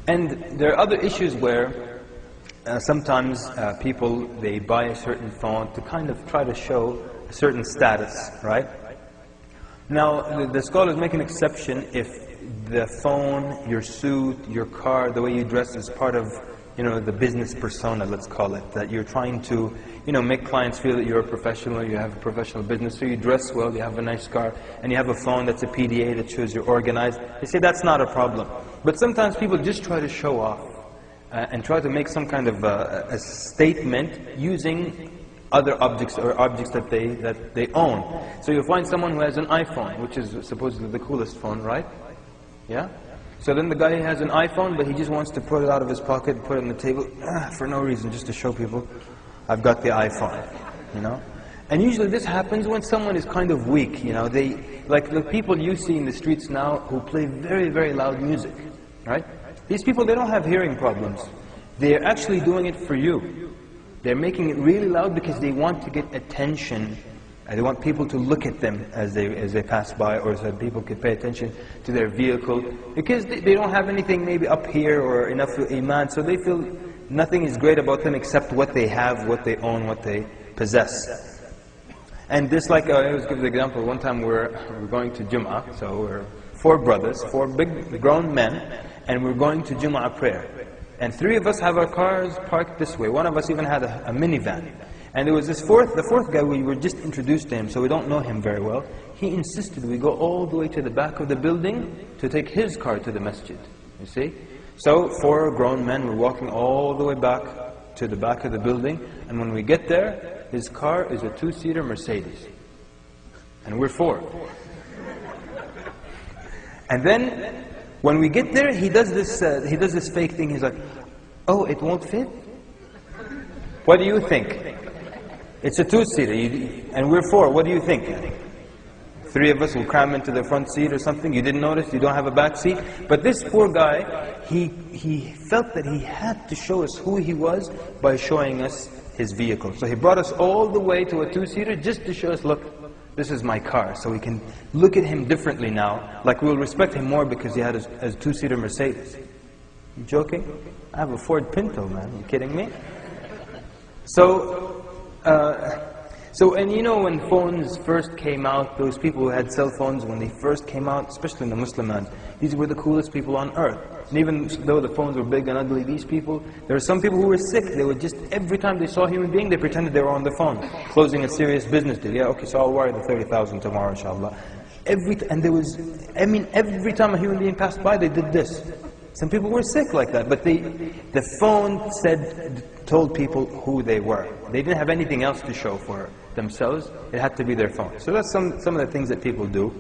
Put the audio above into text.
And there are other issues where sometimes people, they buy a certain phone to kind of try to show a certain status, right? Now, the scholars make an exception if the phone, your suit, your car, the way you dress is part of, the business persona, let's call it. That you're trying to, make clients feel that you're a professional, you have a professional business, so you dress well, you have a nice car, and you have a phone that's a PDA that shows you're organized. They say that's not a problem. But sometimes people just try to show off and try to make some kind of a statement using other objects or objects that they own. So you'll find someone who has an iPhone, which is supposedly the coolest phone, right? Yeah? So then the guy has an iPhone, but he just wants to put it out of his pocket, put it on the table, for no reason, just to show people, I've got the iPhone, And usually this happens when someone is kind of weak, like the people you see in the streets now who play very, very loud music, right? These people, they don't have hearing problems. They're actually doing it for you. They're making it really loud because they want to get attention. They want people to look at them as they pass by, or so that people can pay attention to their vehicle. Because they don't have anything maybe up here or enough iman, so they feel nothing is great about them except what they have, what they own, what they possess. And this, like I always give the example, one time we're going to Jum'ah, so we're 4 brothers, 4 big grown men, and we're going to Jum'ah prayer. And 3 of us have our cars parked this way. One of us even had a minivan. And there was the fourth guy, we were just introduced to him, so we don't know him very well. He insisted we go all the way to the back of the building to take his car to the masjid, you see. So 4 grown men were walking all the way back to the back of the building, and when we get there, his car is a 2-seater Mercedes. And we're 4. And then, when we get there, he does this fake thing, he's like, oh, it won't fit? What do you think? It's a 2-seater, and we're 4. What do you think? 3 of us will cram into the front seat or something. You didn't notice, you don't have a back seat. But this poor guy, he felt that he had to show us who he was by showing us his vehicle. So he brought us all the way to a 2-seater just to show us, look, this is my car. So we can look at him differently now. Like we'll respect him more because he had a 2-seater Mercedes. You joking? I have a Ford Pinto, man. You kidding me? And when phones first came out, those people who had cell phones when they first came out, especially in the Muslim lands, these were the coolest people on earth. And even though the phones were big and ugly, these people, there were some people who were sick. They would just, every time they saw a human being, they pretended they were on the phone, closing a serious business deal. Yeah, okay, so I'll wire the 30,000 tomorrow, inshallah. Every time a human being passed by, they did this. Some people were sick like that, but the phone told people who they were. They didn't have anything else to show for themselves. It had to be their phone. So that's some of the things that people do.